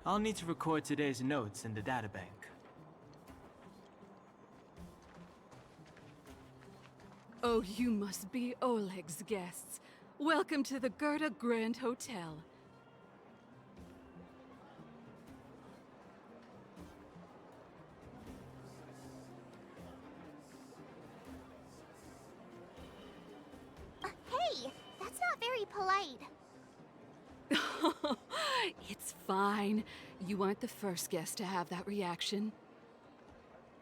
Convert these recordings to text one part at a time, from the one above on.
I'll need to record today's notes in the databank. Oh, you must be Oleg's guests. Welcome to the Gerda Grand Hotel. Hey, that's not very polite. It's fine. You aren't the first guest to have that reaction.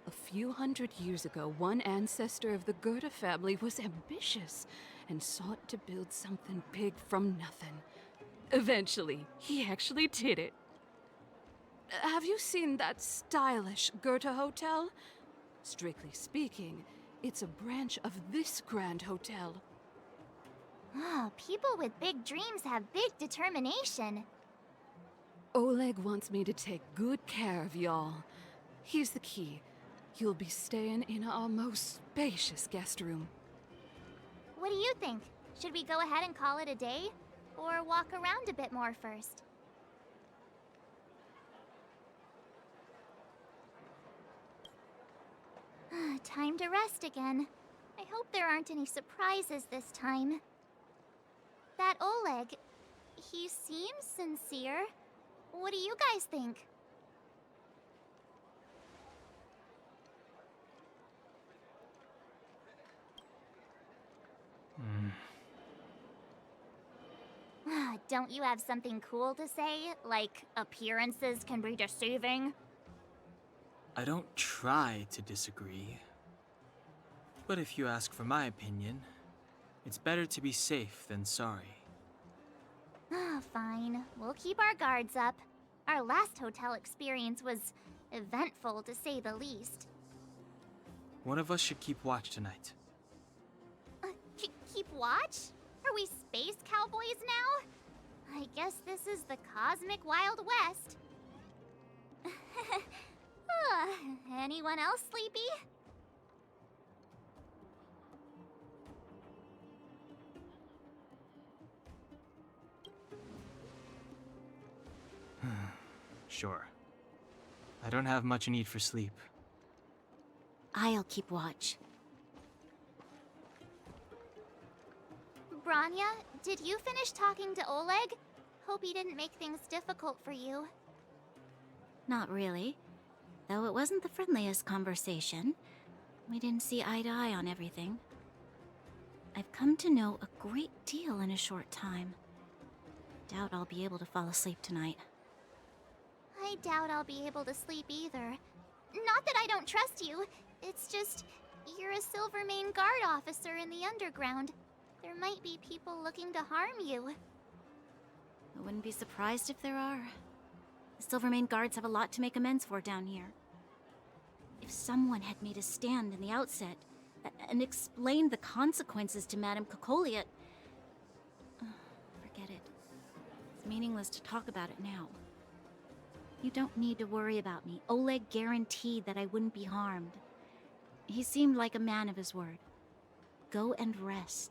A few hundred years ago, one ancestor of the Gerda family was ambitious and sought to build something big from nothing. Eventually, he actually did it. Have you seen that stylish Gerda hotel? Strictly speaking, it's a branch of this grand hotel. Oh, people with big dreams have big determination. Oleg wants me to take good care of y'all. Here's the key. You'll be staying in our most spacious guest room. What do you think? Should we go ahead and call it a day? Or walk around a bit more first? Time to rest again. I hope there aren't any surprises this time. That Oleg, he seems sincere. What do you guys think? Don't you have something cool to say? Like, appearances can be deceiving? I don't try to disagree. But if you ask for my opinion, it's better to be safe than sorry. Fine. We'll keep our guards up. Our last hotel experience was eventful, to say the least. One of us should keep watch tonight. Keep watch? Are we space cowboys now? I guess this is the cosmic Wild West. Anyone else sleepy? Sure. I don't have much need for sleep. I'll keep watch. Branya, did you finish talking to Oleg? Hope he didn't make things difficult for you. Not really. Though it wasn't the friendliest conversation. We didn't see eye to eye on everything. I've come to know a great deal in a short time. Doubt I'll be able to fall asleep tonight. I doubt I'll be able to sleep either. Not that I don't trust you. It's just, you're a Silvermane Guard officer in the underground. There might be people looking to harm you. I wouldn't be surprised if there are. The Silvermane Guards have a lot to make amends for down here. If someone had made a stand in the outset and explained the consequences to Madame Kokoliet... forget it. It's meaningless to talk about it now. You don't need to worry about me. Oleg guaranteed that I wouldn't be harmed. He seemed like a man of his word. Go and rest.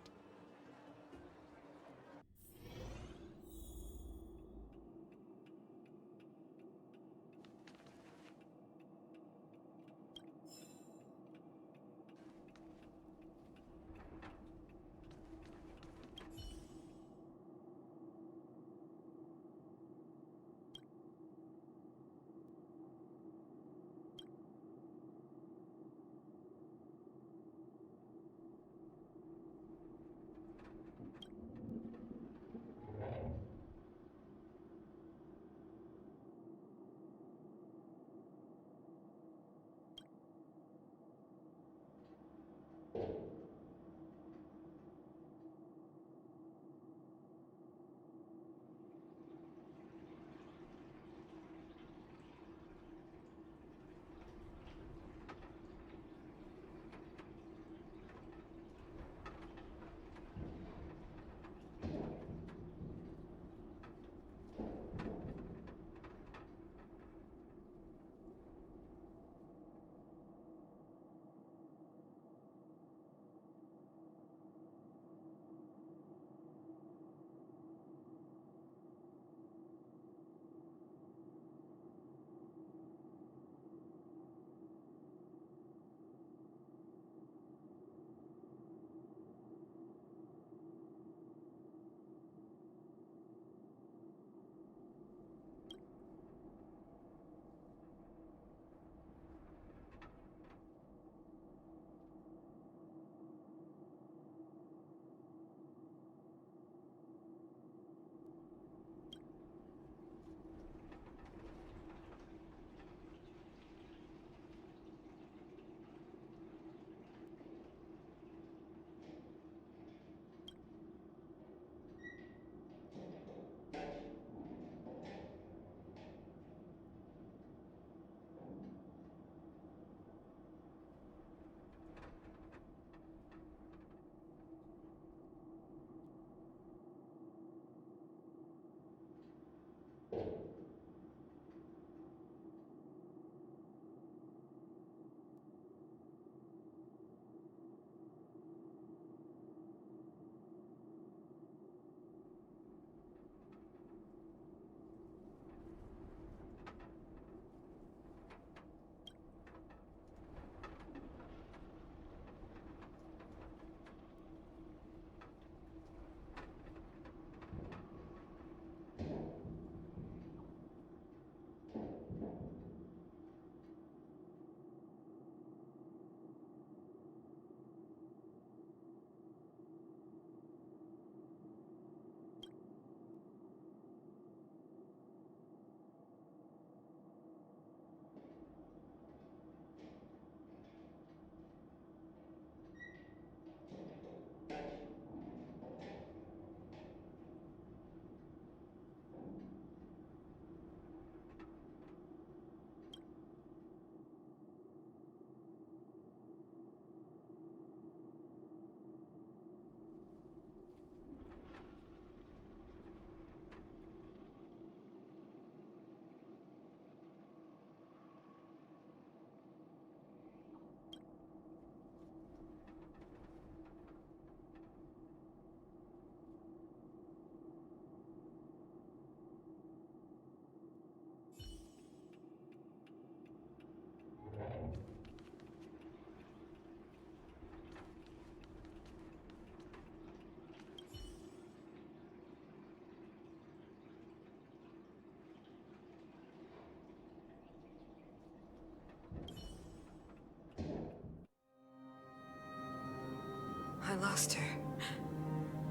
I lost her.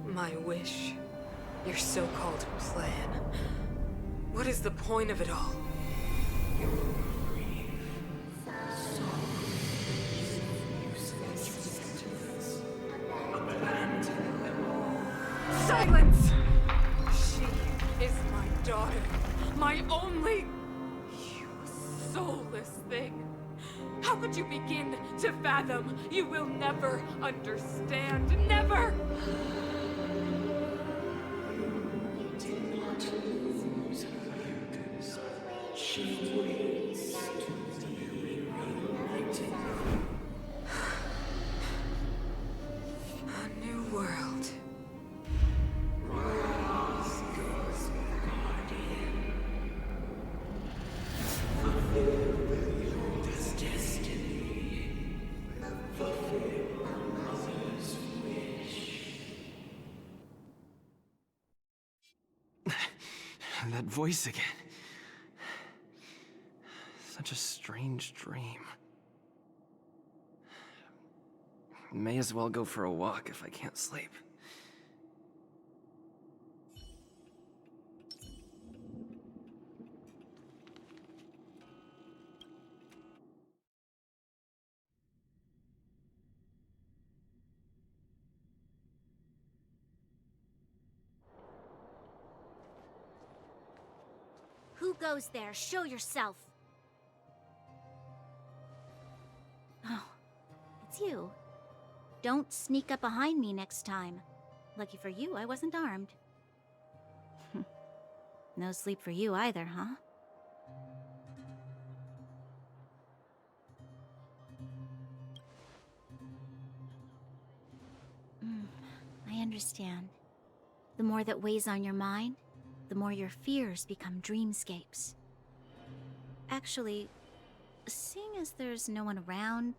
My wish. Your so-called plan. What is the point of it all? Silence! She is my daughter. My only... You soulless thing. How could you begin to fathom? You will never understand. Never! A new world. That voice again. Such a strange dream. May as well go for a walk if I can't sleep. Who goes there? Show yourself. Oh, it's you. Don't sneak up behind me next time. Lucky for you, I wasn't armed. No sleep for you either, huh? I understand. The more that weighs on your mind, the more your fears become dreamscapes. Actually, seeing as there's no one around,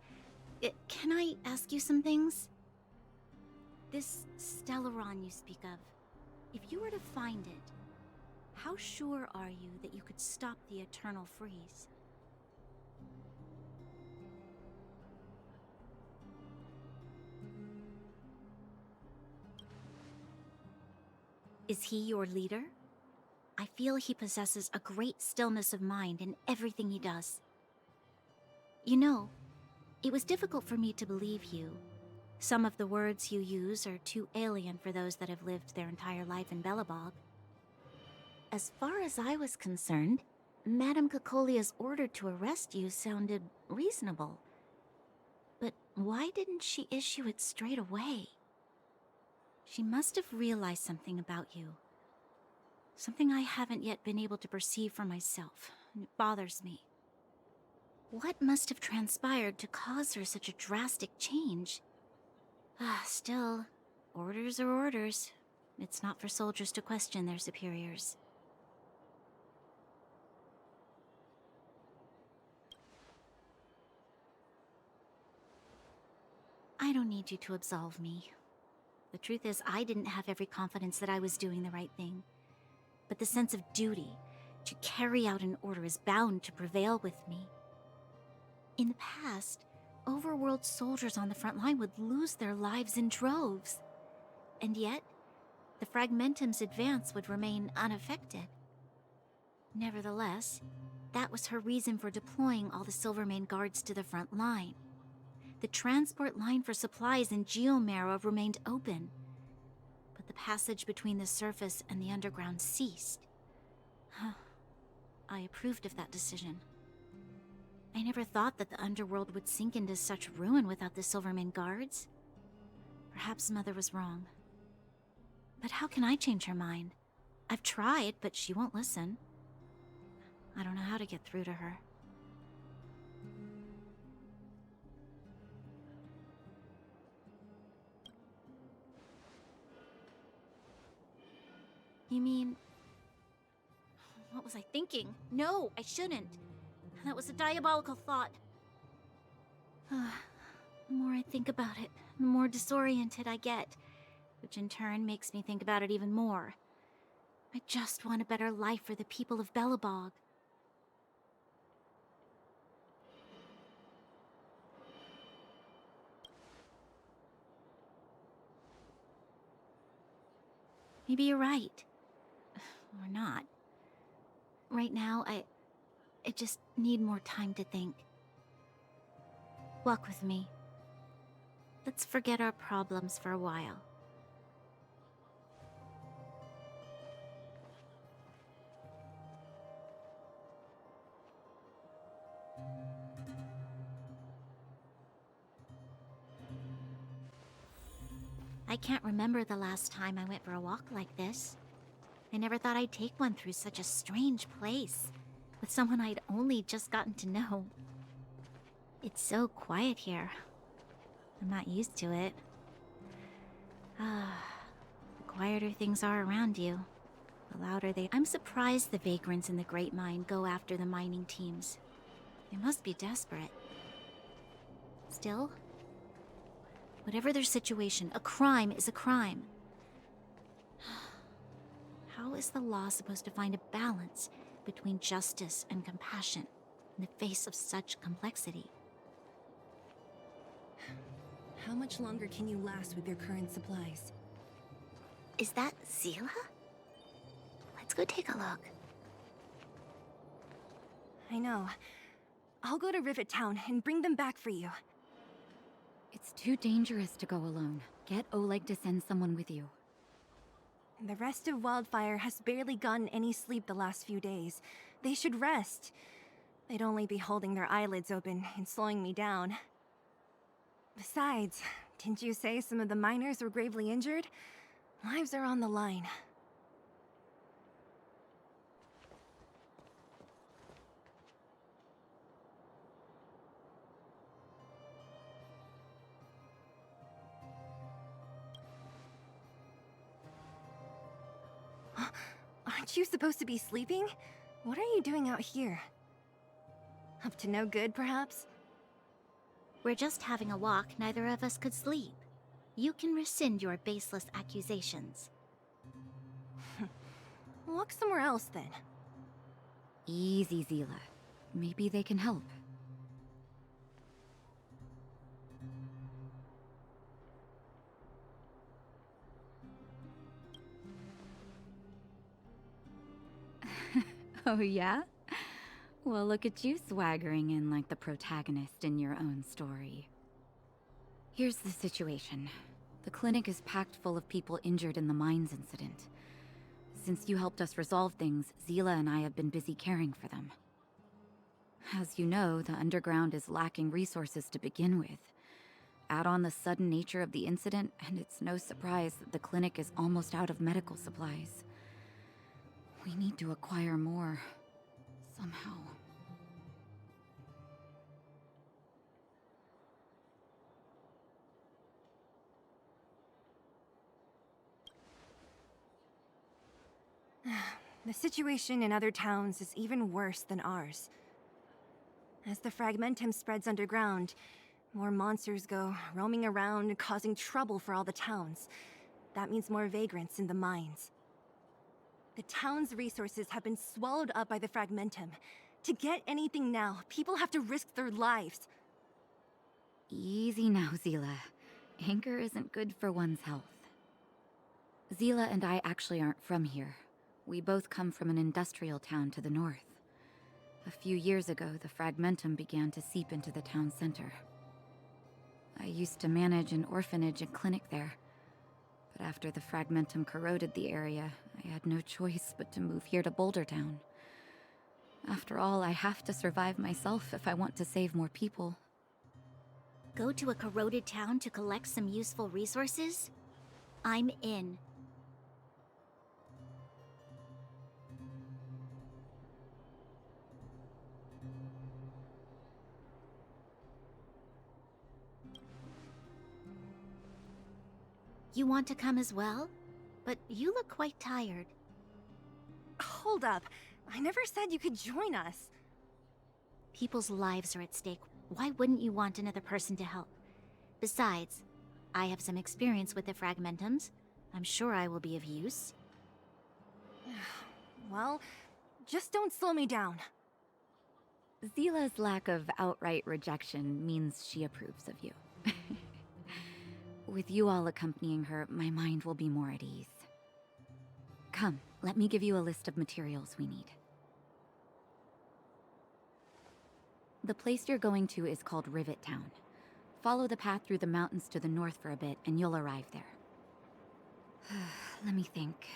can I ask you some things? This Stellaron you speak of, if you were to find it, how sure are you that you could stop the eternal freeze? Is he your leader? I feel he possesses a great stillness of mind in everything he does. You know, it was difficult for me to believe you. Some of the words you use are too alien for those that have lived their entire life in Belobog. As far as I was concerned, Madame Cocolia's order to arrest you sounded reasonable. But why didn't she issue it straight away? She must have realized something about you. Something I haven't yet been able to perceive for myself. It bothers me. What must have transpired to cause her such a drastic change? Still, orders are orders. It's not for soldiers to question their superiors. I don't need you to absolve me. The truth is, I didn't have every confidence that I was doing the right thing. But the sense of duty to carry out an order is bound to prevail with me. In the past, overworld soldiers on the front line would lose their lives in droves. And yet, the Fragmentum's advance would remain unaffected. Nevertheless, that was her reason for deploying all the Silvermane guards to the front line. The transport line for supplies in Geomera remained open, but the passage between the surface and the underground ceased. I approved of that decision. I never thought that the underworld would sink into such ruin without the Silvermane guards. Perhaps Mother was wrong. But how can I change her mind? I've tried, but she won't listen. I don't know how to get through to her. You mean... What was I thinking? No, I shouldn't. That was a diabolical thought. The more I think about it, the more disoriented I get, which in turn makes me think about it even more. I just want a better life for the people of Belobog. Maybe you're right. Or not. Right now, I just need more time to think. Walk with me. Let's forget our problems for a while. I can't remember the last time I went for a walk like this. I never thought I'd take one through such a strange place, with someone I'd only just gotten to know. It's so quiet here. I'm not used to it. The quieter things are around you, the louder they... I'm surprised the vagrants in the Great Mine go after the mining teams. They must be desperate. Still, whatever their situation, a crime is a crime. How is the law supposed to find a balance between justice and compassion in the face of such complexity? How much longer can you last with your current supplies? Is that Zila? Let's go take a look. I know. I'll go to Rivet Town and bring them back for you. It's too dangerous to go alone. Get Oleg to send someone with you. The rest of Wildfire has barely gotten any sleep the last few days. They should rest. They'd only be holding their eyelids open and slowing me down. Besides, didn't you say some of the miners were gravely injured? Lives are on the line. Aren't you supposed to be sleeping? What are you doing out here? Up to no good, perhaps? We're just having a walk, neither of us could sleep. You can rescind your baseless accusations. Walk somewhere else, then. Easy, Zila. Maybe they can help. Oh, yeah? Well, look at you swaggering in like the protagonist in your own story. Here's the situation. The clinic is packed full of people injured in the mines incident. Since you helped us resolve things, Zila and I have been busy caring for them. As you know, the underground is lacking resources to begin with. Add on the sudden nature of the incident, and it's no surprise that the clinic is almost out of medical supplies. We need to acquire more. Somehow. The situation in other towns is even worse than ours. As the fragmentum spreads underground, more monsters go roaming around, causing trouble for all the towns. That means more vagrants in the mines. The town's resources have been swallowed up by the fragmentum. To get anything now, people have to risk their lives. Easy now, Zila. Anger isn't good for one's health. Zila and I actually aren't from here. We both come from an industrial town to the north. A few years ago, the fragmentum began to seep into the town center. I used to manage an orphanage and clinic there. But after the fragmentum corroded the area, I had no choice but to move here to Boulder Town. After all, I have to survive myself if I want to save more people. Go to a corroded town to collect some useful resources? I'm in. You want to come as well? But you look quite tired. Hold up. I never said you could join us. People's lives are at stake. Why wouldn't you want another person to help? Besides, I have some experience with the fragmentums. I'm sure I will be of use. Well, just don't slow me down. Zila's lack of outright rejection means she approves of you. With you all accompanying her, my mind will be more at ease. Come, let me give you a list of materials we need. The place you're going to is called Rivet Town. Follow the path through the mountains to the north for a bit, and you'll arrive there. Let me think.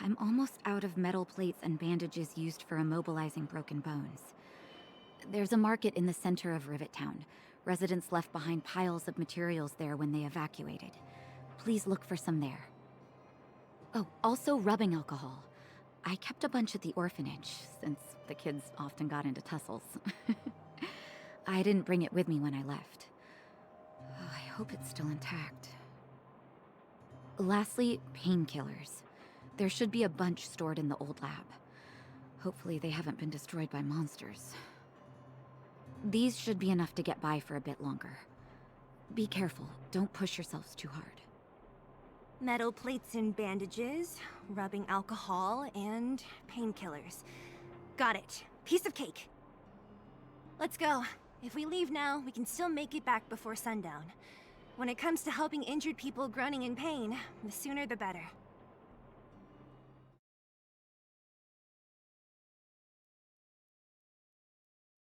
I'm almost out of metal plates and bandages used for immobilizing broken bones. There's a market in the center of Rivet Town. Residents left behind piles of materials there when they evacuated. Please look for some there. Oh, also rubbing alcohol. I kept a bunch at the orphanage, since the kids often got into tussles. I didn't bring it with me when I left. I hope it's still intact. Lastly, painkillers. There should be a bunch stored in the old lab. Hopefully they haven't been destroyed by monsters. These should be enough to get by for a bit longer. Be careful, don't push yourselves too hard. Metal plates and bandages, rubbing alcohol, and painkillers. Got it. Piece of cake. Let's go. If we leave now, we can still make it back before sundown. When it comes to helping injured people groaning in pain, the sooner the better.